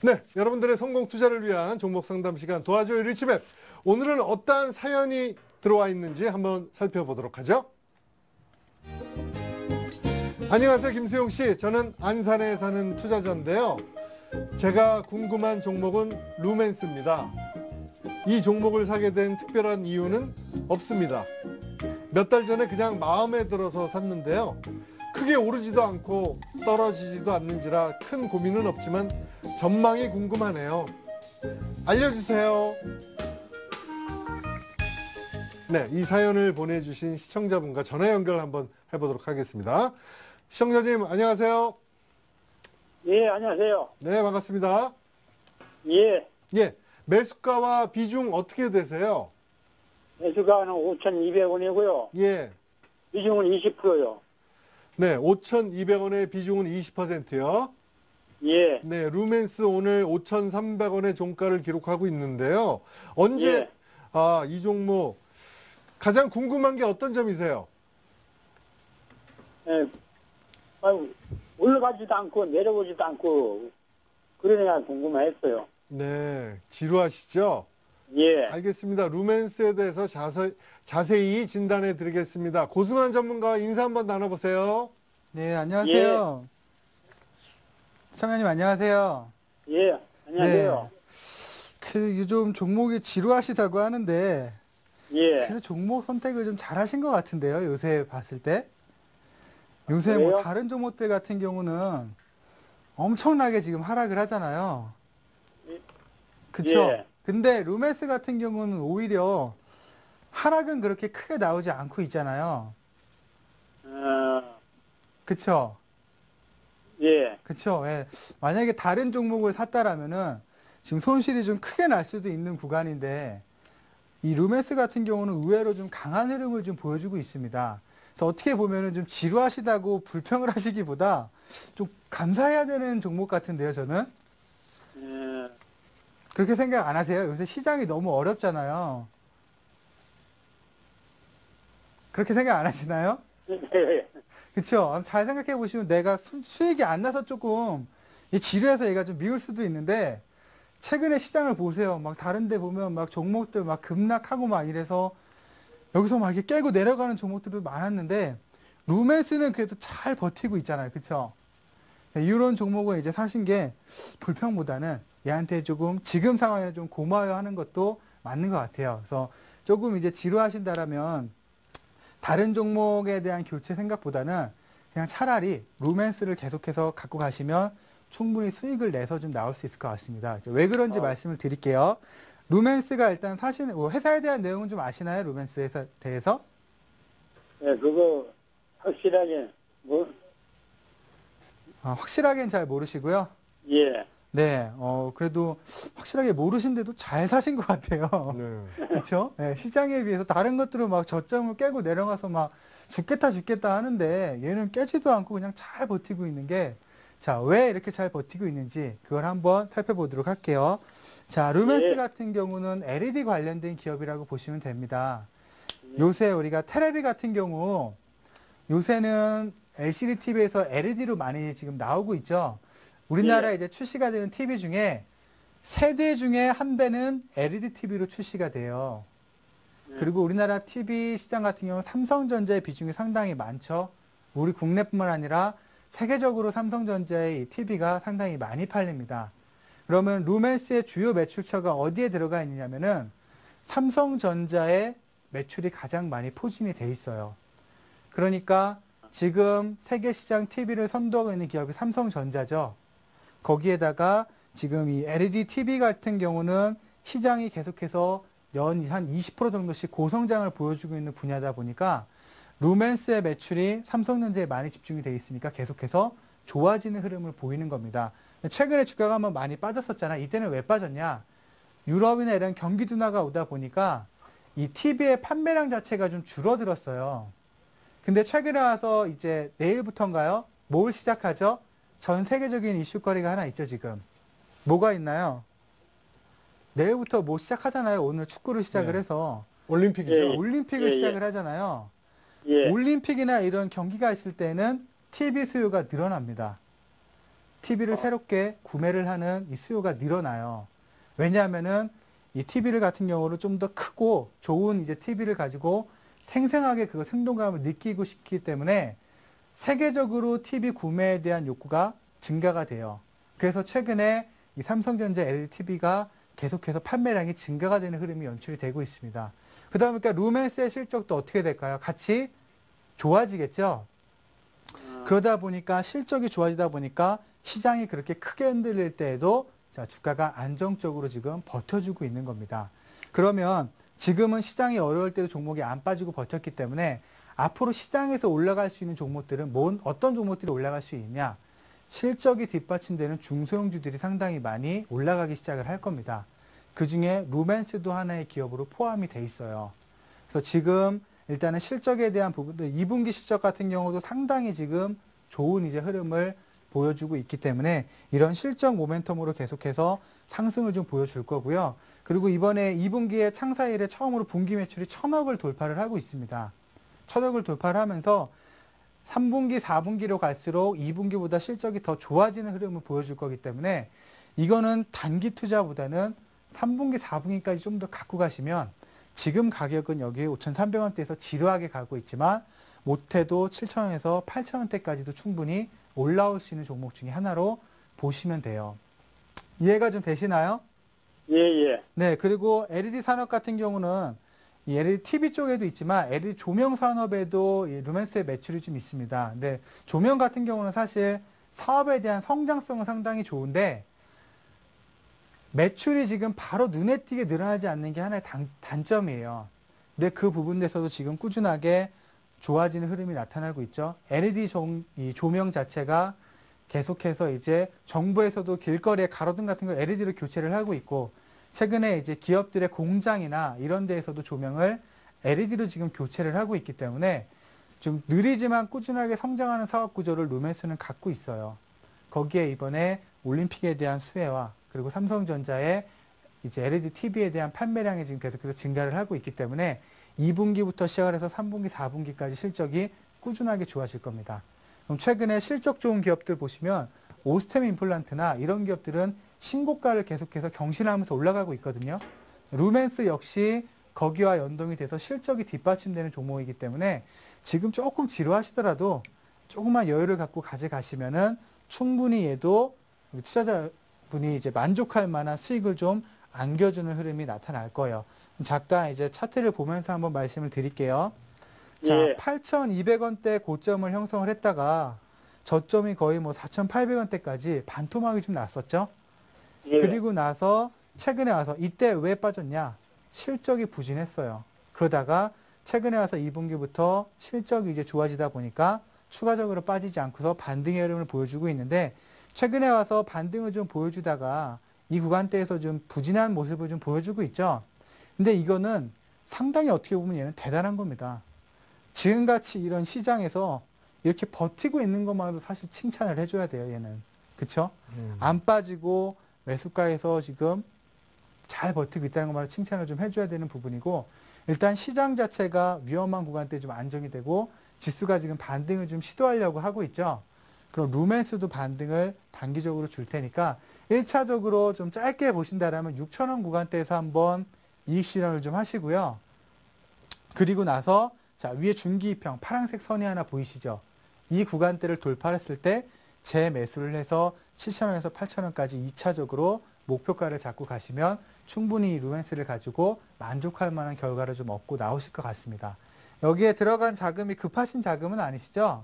네, 여러분들의 성공 투자를 위한 종목 상담 시간 도와줘요 리치맵. 오늘은 어떠한 사연이 들어와 있는지 한번 살펴보도록 하죠. 안녕하세요, 김수용 씨. 저는 안산에 사는 투자자인데요. 제가 궁금한 종목은 루멘스입니다. 이 종목을 사게 된 특별한 이유는 없습니다. 몇 달 전에 그냥 마음에 들어서 샀는데요. 크게 오르지도 않고 떨어지지도 않는지라 큰 고민은 없지만 전망이 궁금하네요. 알려주세요. 네, 이 사연을 보내주신 시청자분과 전화 연결 한번 해보도록 하겠습니다. 시청자님, 안녕하세요. 예, 안녕하세요. 네, 반갑습니다. 예, 예, 매수가와 비중 어떻게 되세요? 매수가는 5,200원이고요. 예, 비중은 20%요. 네, 5,200원의 비중은 20%요. 예, 네, 루멘스 오늘 5,300원의 종가를 기록하고 있는데요. 언제, 예. 이 종목, 가장 궁금한 게 어떤 점이세요? 예. 아유, 올라가지도 않고 내려오지도 않고 그러니까 궁금했어요. 네, 지루하시죠? 예, 알겠습니다. 루멘스에 대해서 자세히 진단해 드리겠습니다. 고승환 전문가와 인사 한번 나눠보세요. 네, 안녕하세요. 시청자님 안녕하세요. 예, 안녕하세요. 요즘 종목이 지루하시다고 하는데, 예, 그래도 종목 선택을 좀 잘하신 것 같은데요, 요새 봤을 때. 요새 뭐 그래요? 다른 종목들 같은 경우는 엄청나게 지금 하락을 하잖아요. 그쵸? 예. 근데 루멘스 같은 경우는 오히려 하락은 그렇게 크게 나오지 않고 있잖아요. 그쵸? 예, 그쵸? 예. 만약에 다른 종목을 샀다라면은 지금 손실이 좀 크게 날 수도 있는 구간인데 이 루멘스 같은 경우는 의외로 좀 강한 흐름을 좀 보여주고 있습니다. 그래서 어떻게 보면은 좀 지루하시다고 불평을 하시기보다 좀 감사해야 되는 종목 같은데요, 저는. 그렇게 생각 안 하세요? 요새 시장이 너무 어렵잖아요. 그렇게 생각 안 하시나요? 예. 그쵸? 잘 생각해 보시면 내가 수익이 안 나서 조금 이 지루해서 얘가 좀 미울 수도 있는데 최근에 시장을 보세요. 막 다른 데 보면 막 종목들 막 급락하고 막 이래서 여기서 막 이렇게 깨고 내려가는 종목들도 많았는데 루멘스는 그래도 잘 버티고 있잖아요. 그쵸? 이런 종목을 이제 사신 게 불평보다는 얘한테 조금 지금 상황에는 좀 고마워하는 것도 맞는 것 같아요. 그래서 조금 이제 지루하신다라면 다른 종목에 대한 교체 생각보다는 그냥 차라리 루멘스를 계속해서 갖고 가시면 충분히 수익을 내서 좀 나올 수 있을 것 같습니다. 왜 그런지 말씀을 드릴게요. 루멘스가 일단 사시는 회사에 대한 내용은 좀 아시나요? 루멘스에 대해서? 예, 그거 확실하게 뭐, 확실하게는 잘 모르시고요. 예, 네, 그래도 확실하게 모르신데도 잘 사신 것 같아요. 네. 그렇죠? 네, 시장에 비해서 다른 것들은 막 저점을 깨고 내려가서 막 죽겠다 하는데 얘는 깨지도 않고 그냥 잘 버티고 있는 게 자, 왜 이렇게 잘 버티고 있는지 그걸 한번 살펴보도록 할게요. 자, 루멘스 예. 같은 경우는 LED 관련된 기업이라고 보시면 됩니다. 요새 우리가 테레비 같은 경우 요새는 LCD TV에서 LED로 많이 지금 나오고 있죠. 우리나라에 이제 출시가 되는 TV 중에 세 대 중에 한 대는 LED TV로 출시가 돼요. 그리고 우리나라 TV 시장 같은 경우는 삼성전자의 비중이 상당히 많죠. 우리 국내뿐만 아니라 세계적으로 삼성전자의 이 TV가 상당히 많이 팔립니다. 그러면 루멘스의 주요 매출처가 어디에 들어가 있느냐면은 삼성전자의 매출이 가장 많이 포진이 돼 있어요. 그러니까 지금 세계 시장 TV를 선도하고 있는 기업이 삼성전자죠. 거기에다가 지금 이 LED TV 같은 경우는 시장이 계속해서 연 한 20% 정도씩 고성장을 보여주고 있는 분야다 보니까 루멘스의 매출이 삼성전자에 많이 집중이 돼 있으니까 계속해서 좋아지는 흐름을 보이는 겁니다. 최근에 주가가 한번 많이 빠졌었잖아. 이때는 왜 빠졌냐? 유럽이나 이런 경기 둔화가 오다 보니까 이 TV의 판매량 자체가 좀 줄어들었어요. 근데 최근에 와서 이제 내일부터인가요? 뭘 시작하죠? 전 세계적인 이슈거리가 하나 있죠, 지금. 뭐가 있나요? 내일부터 뭐 시작하잖아요. 오늘 축구를 시작을 네. 해서. 올림픽이죠. 예. 올림픽을 예, 예. 시작을 하잖아요. 예, 올림픽이나 이런 경기가 있을 때는 TV 수요가 늘어납니다. TV를 새롭게 구매를 하는 이 수요가 늘어나요. 왜냐하면은 이 TV를 같은 경우는 좀 더 크고 좋은 이제 TV를 가지고 생생하게 그 생동감을 느끼고 싶기 때문에 세계적으로 TV 구매에 대한 욕구가 증가가 돼요. 그래서 최근에 이 삼성전자 LED TV가 계속해서 판매량이 증가가 되는 흐름이 연출이 되고 있습니다. 그러다 보니까 루멘스의 실적도 어떻게 될까요? 같이 좋아지겠죠? 그러다 보니까 실적이 좋아지다 보니까 시장이 그렇게 크게 흔들릴 때에도 자, 주가가 안정적으로 지금 버텨주고 있는 겁니다. 그러면 지금은 시장이 어려울 때도 종목이 안 빠지고 버텼기 때문에 앞으로 시장에서 올라갈 수 있는 종목들은 어떤 종목들이 올라갈 수 있냐? 실적이 뒷받침되는 중소형주들이 상당히 많이 올라가기 시작을 할 겁니다. 그 중에 루멘스도 하나의 기업으로 포함이 돼 있어요. 그래서 지금 일단은 실적에 대한 부분들, 2분기 실적 같은 경우도 상당히 지금 좋은 이제 흐름을 보여주고 있기 때문에 이런 실적 모멘텀으로 계속해서 상승을 좀 보여줄 거고요. 그리고 이번에 2분기에 창사 이래 처음으로 분기 매출이 1,000억을 돌파를 하고 있습니다. 1,000억을 돌파를 하면서 3분기, 4분기로 갈수록 2분기보다 실적이 더 좋아지는 흐름을 보여줄 거기 때문에 이거는 단기 투자보다는 3분기, 4분기까지 좀 더 갖고 가시면 지금 가격은 여기 5,300원대에서 지루하게 가고 있지만 못해도 7,000원에서 8,000원대까지도 충분히 올라올 수 있는 종목 중에 하나로 보시면 돼요. 이해가 좀 되시나요? 예, 예. 네, 그리고 LED 산업 같은 경우는 이 LED TV 쪽에도 있지만 LED 조명 산업에도 이 루멘스의 매출이 좀 있습니다. 근데 조명 같은 경우는 사실 사업에 대한 성장성은 상당히 좋은데 매출이 지금 바로 눈에 띄게 늘어나지 않는 게 하나의 단점이에요. 근데 그 부분에서도 지금 꾸준하게 좋아지는 흐름이 나타나고 있죠. LED 이 조명 자체가 계속해서 이제 정부에서도 길거리에 가로등 같은 거 LED로 교체를 하고 있고 최근에 이제 기업들의 공장이나 이런 데에서도 조명을 LED로 지금 교체를 하고 있기 때문에 좀 느리지만 꾸준하게 성장하는 사업 구조를 루멘스는 갖고 있어요. 거기에 이번에 올림픽에 대한 수혜와 그리고 삼성전자의 이제 LED TV에 대한 판매량이 지금 계속해서 증가를 하고 있기 때문에 2분기부터 시작을 해서 3분기, 4분기까지 실적이 꾸준하게 좋아질 겁니다. 그럼 최근에 실적 좋은 기업들 보시면 오스템 임플란트나 이런 기업들은 신고가를 계속해서 경신하면서 올라가고 있거든요. 루멘스 역시 거기와 연동이 돼서 실적이 뒷받침되는 종목이기 때문에 지금 조금 지루하시더라도 조금만 여유를 갖고 가져가시면은 충분히 얘도 우리 투자자분이 이제 만족할 만한 수익을 좀 안겨주는 흐름이 나타날 거예요. 잠깐 이제 차트를 보면서 한번 말씀을 드릴게요. 자, 예. 8,200원대 고점을 형성을 했다가 저점이 거의 뭐 4,800원대까지 반토막이 좀 났었죠. 예. 그리고 나서 최근에 와서 이때 왜 빠졌냐? 실적이 부진했어요. 그러다가 최근에 와서 2분기부터 실적이 이제 좋아지다 보니까 추가적으로 빠지지 않고서 반등의 흐름을 보여주고 있는데 최근에 와서 반등을 좀 보여주다가 이 구간대에서 좀 부진한 모습을 좀 보여주고 있죠. 근데 이거는 상당히 어떻게 보면 얘는 대단한 겁니다. 지금같이 이런 시장에서 이렇게 버티고 있는 것만으로도 사실 칭찬을 해줘야 돼요, 얘는. 그쵸? 안 빠지고 매수가에서 지금 잘 버티고 있다는 것만으로 칭찬을 좀 해줘야 되는 부분이고, 일단 시장 자체가 위험한 구간대 좀 안정이 되고, 지수가 지금 반등을 좀 시도하려고 하고 있죠. 그럼 루멘스도 반등을 단기적으로 줄 테니까, 1차적으로 좀 짧게 보신다라면 6,000원 구간대에서 한번 이익 실현을 좀 하시고요. 그리고 나서 자, 위에 중기이평 파란색 선이 하나 보이시죠? 이 구간대를 돌파했을 때 재매수를 해서 7,000원에서 8,000원까지 2차적으로 목표가를 잡고 가시면 충분히 루멘스를 가지고 만족할 만한 결과를 좀 얻고 나오실 것 같습니다. 여기에 들어간 자금이 급하신 자금은 아니시죠?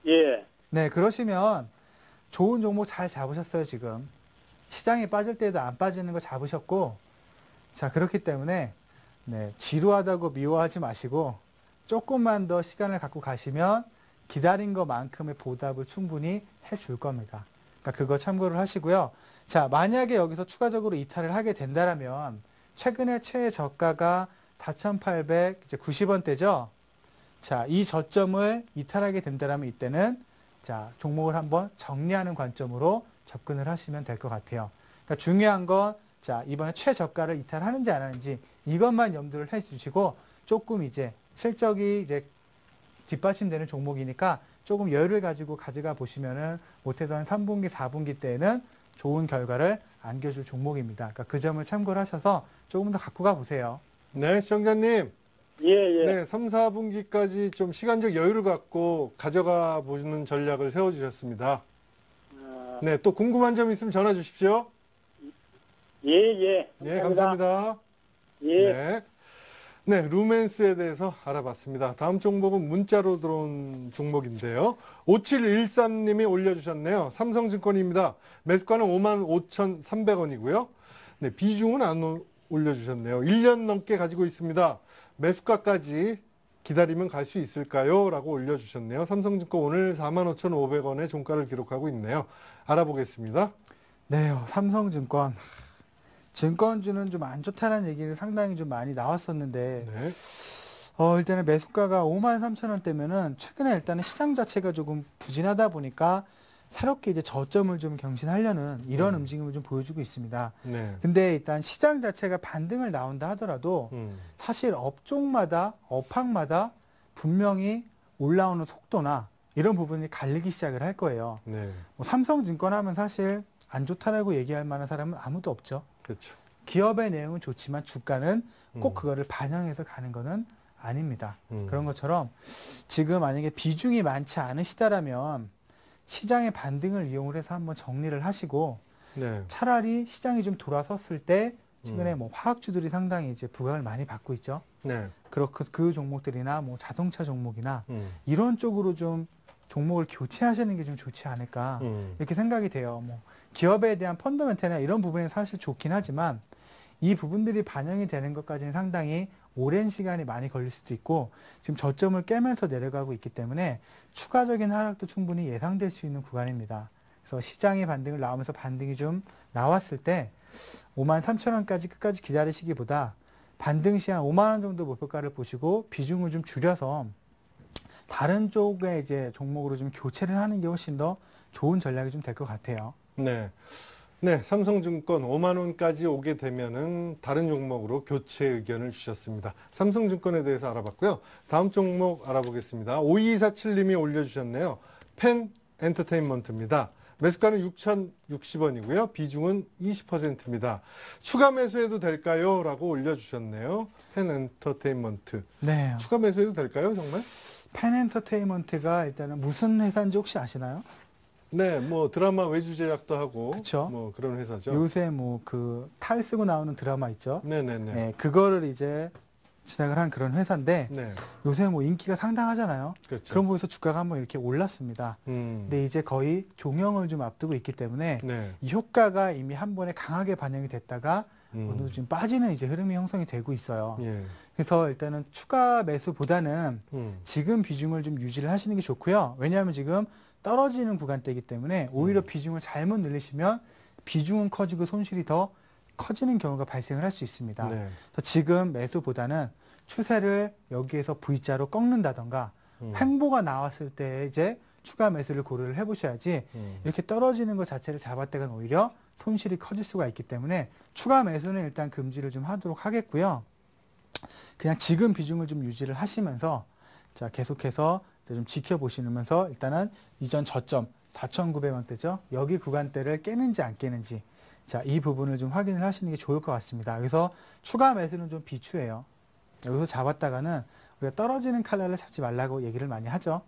예. 네, 그러시면 좋은 종목 잘 잡으셨어요, 지금. 시장이 빠질 때도 안 빠지는 거 잡으셨고, 자, 그렇기 때문에 네, 지루하다고 미워하지 마시고 조금만 더 시간을 갖고 가시면 기다린 것만큼의 보답을 충분히 해줄 겁니다. 그러니까 그거 참고를 하시고요. 자, 만약에 여기서 추가적으로 이탈을 하게 된다면 최근에 최저가가 4,890원대죠. 자, 이 저점을 이탈하게 된다면 이때는 자, 종목을 한번 정리하는 관점으로 접근을 하시면 될 것 같아요. 그러니까 중요한 건 자, 이번에 최저가를 이탈하는지 안 하는지 이것만 염두를 해 주시고 조금 이제 실적이 이제 뒷받침되는 종목이니까 조금 여유를 가지고 가져가 보시면은 못해도 한 3분기, 4분기 때에는 좋은 결과를 안겨줄 종목입니다. 그러니까 그 점을 참고를 하셔서 조금 더 갖고 가 보세요. 네, 시청자님. 예, 예. 네, 3, 4분기까지 좀 시간적 여유를 갖고 가져가 보시는 전략을 세워주셨습니다. 네, 또 궁금한 점 있으면 전화 주십시오. 예, 예. 네, 감사합니다. 예. 네. 네, 루멘스에 대해서 알아봤습니다. 다음 종목은 문자로 들어온 종목인데요. 5713님이 올려주셨네요. 삼성증권입니다. 매수가는 55,300원이고요. 네, 비중은 안 올려주셨네요. 1년 넘게 가지고 있습니다. 매수가까지 기다리면 갈 수 있을까요? 라고 올려주셨네요. 삼성증권 오늘 45,500원의 종가를 기록하고 있네요. 알아보겠습니다. 네, 삼성증권. 증권주는 좀 안 좋다는 얘기를 상당히 좀 많이 나왔었는데, 네. 일단은 매수가가 53,000원대면은 최근에 일단은 시장 자체가 조금 부진하다 보니까 새롭게 이제 저점을 좀 경신하려는 이런 움직임을 좀 보여주고 있습니다. 네. 근데 일단 시장 자체가 반등을 나온다 하더라도 사실 업종마다, 업황마다 분명히 올라오는 속도나 이런 부분이 갈리기 시작을 할 거예요. 네. 뭐 삼성증권 하면 사실 안 좋다라고 얘기할 만한 사람은 아무도 없죠. 그렇죠. 기업의 내용은 좋지만 주가는 꼭 그거를 반영해서 가는 거는 아닙니다. 그런 것처럼 지금 만약에 비중이 많지 않으시다라면 시장의 반등을 이용을 해서 한번 정리를 하시고 네. 차라리 시장이 좀 돌아섰을 때 최근에 뭐 화학주들이 상당히 이제 부각을 많이 받고 있죠. 네. 그 종목들이나 뭐 자동차 종목이나 음. 이런 쪽으로 좀 종목을 교체하시는 게 좀 좋지 않을까 이렇게 생각이 돼요. 뭐 기업에 대한 펀더멘탈이나 이런 부분이 사실 좋긴 하지만 이 부분들이 반영이 되는 것까지는 상당히 오랜 시간이 많이 걸릴 수도 있고 지금 저점을 깨면서 내려가고 있기 때문에 추가적인 하락도 충분히 예상될 수 있는 구간입니다. 그래서 시장의 반등을 나오면서 반등이 좀 나왔을 때 53,000원까지 끝까지 기다리시기보다 반등 시 한 5만 원 정도 목표가를 보시고 비중을 좀 줄여서 다른 쪽에 이제 종목으로 좀 교체를 하는 게 훨씬 더 좋은 전략이 좀 될 것 같아요. 네. 네, 삼성증권 5만 원까지 오게 되면은 다른 종목으로 교체 의견을 주셨습니다. 삼성증권에 대해서 알아봤고요. 다음 종목 알아보겠습니다. 5247님이 올려주셨네요. 펜 엔터테인먼트입니다. 매수가는 6,060원이고요. 비중은 20%입니다. 추가 매수해도 될까요? 라고 올려주셨네요. 펜 엔터테인먼트. 네. 추가 매수해도 될까요? 정말? 펜 엔터테인먼트가 일단은 무슨 회사인지 혹시 아시나요? 네, 뭐 드라마 외주 제작도 하고 그쵸. 뭐 그런 회사죠. 요새 뭐 그 탈 쓰고 나오는 드라마 있죠. 네네네. 네, 그거를 이제 진행을 한 그런 회사인데 네, 요새 뭐 인기가 상당하잖아요. 그렇죠. 그런 부분에서 주가가 한번 이렇게 올랐습니다. 근데 이제 거의 종영을 좀 앞두고 있기 때문에 네. 이 효과가 이미 한 번에 강하게 반영이 됐다가 오늘 지금 빠지는 이제 흐름이 형성이 되고 있어요. 예. 그래서 일단은 추가 매수보다는 음. 지금 비중을 좀 유지를 하시는 게 좋고요. 왜냐하면 지금 떨어지는 구간대이기 때문에 오히려 비중을 잘못 늘리시면 비중은 커지고 손실이 더 커지는 경우가 발생을 할 수 있습니다. 네. 그래서 지금 매수보다는 추세를 여기에서 V자로 꺾는다던가 횡보가 나왔을 때 이제 추가 매수를 고려를 해보셔야지 이렇게 떨어지는 것 자체를 잡았다가는 오히려 손실이 커질 수가 있기 때문에 추가 매수는 일단 금지를 좀 하도록 하겠고요. 그냥 지금 비중을 좀 유지를 하시면서 자 계속해서 좀 지켜보시면서 일단은 이전 저점 4,900원대죠. 여기 구간대를 깨는지 안 깨는지 자, 이 부분을 좀 확인을 하시는 게 좋을 것 같습니다. 그래서 추가 매수는 좀 비추해요. 여기서 잡았다가는 우리가 떨어지는 칼날을 잡지 말라고 얘기를 많이 하죠.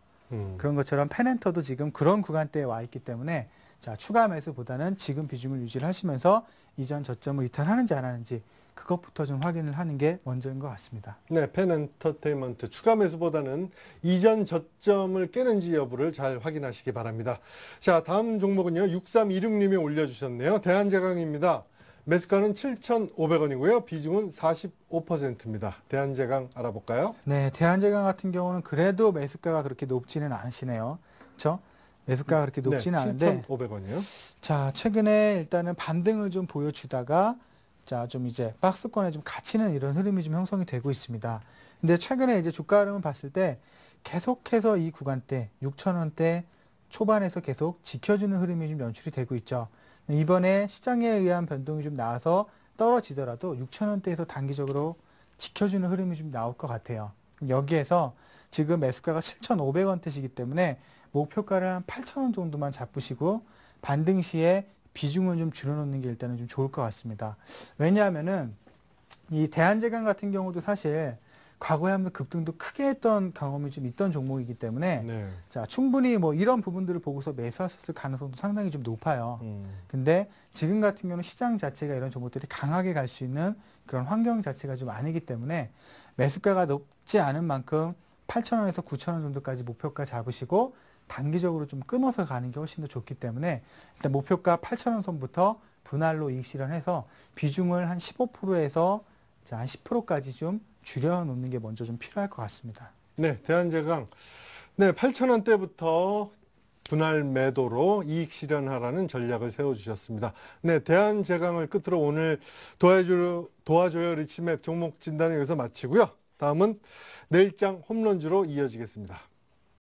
그런 것처럼 펜엔터도 지금 그런 구간대에 와 있기 때문에 자, 추가 매수보다는 지금 비중을 유지를 하시면서 이전 저점을 이탈하는지 안 하는지 그것부터 좀 확인을 하는 게 먼저인 것 같습니다. 네, 펜 엔터테인먼트 추가 매수보다는 이전 저점을 깨는지 여부를 잘 확인하시기 바랍니다. 자, 다음 종목은요. 6326님이 올려주셨네요. 대한제강입니다. 매수가는 7,500원이고요. 비중은 45%입니다. 대한제강 알아볼까요? 네, 대한제강 같은 경우는 그래도 매수가가 그렇게 높지는 않으시네요. 그렇죠? 매수가가 그렇게 높지는 않은데 7,500원이요. 자, 최근에 일단은 반등을 좀 보여주다가 자, 좀 이제 박스권에 좀 갇히는 이런 흐름이 좀 형성이 되고 있습니다. 근데 최근에 이제 주가 흐름을 봤을 때 계속해서 이 구간대 6,000원대 초반에서 계속 지켜주는 흐름이 좀 연출이 되고 있죠. 이번에 시장에 의한 변동이 좀 나와서 떨어지더라도 6,000원대에서 단기적으로 지켜주는 흐름이 좀 나올 것 같아요. 여기에서 지금 매수가가 7,500원대시기 때문에 목표가를 한 8,000원 정도만 잡으시고 반등 시에 비중을 좀 줄여놓는 게 일단은 좀 좋을 것 같습니다. 왜냐하면은 이 대한제강 같은 경우도 사실 과거에 한번 급등도 크게 했던 경험이 좀 있던 종목이기 때문에 네. 자, 충분히 뭐 이런 부분들을 보고서 매수하셨을 가능성도 상당히 좀 높아요. 근데 지금 같은 경우는 시장 자체가 이런 종목들이 강하게 갈 수 있는 그런 환경 자체가 좀 아니기 때문에 매수가가 높지 않은 만큼 8,000원에서 9,000원 정도까지 목표가 잡으시고 단기적으로 좀 끊어서 가는 게 훨씬 더 좋기 때문에 일단 목표가 8,000원 선부터 분할로 이익 실현해서 비중을 한 15%에서 자, 한 10%까지 좀 줄여놓는 게 먼저 좀 필요할 것 같습니다. 네, 대한제강. 네, 8,000원대부터 분할 매도로 이익 실현하라는 전략을 세워주셨습니다. 네, 대한제강을 끝으로 오늘 도와줘요 리치맵 종목 진단을 여기서 마치고요. 다음은 내일장 홈런주로 이어지겠습니다.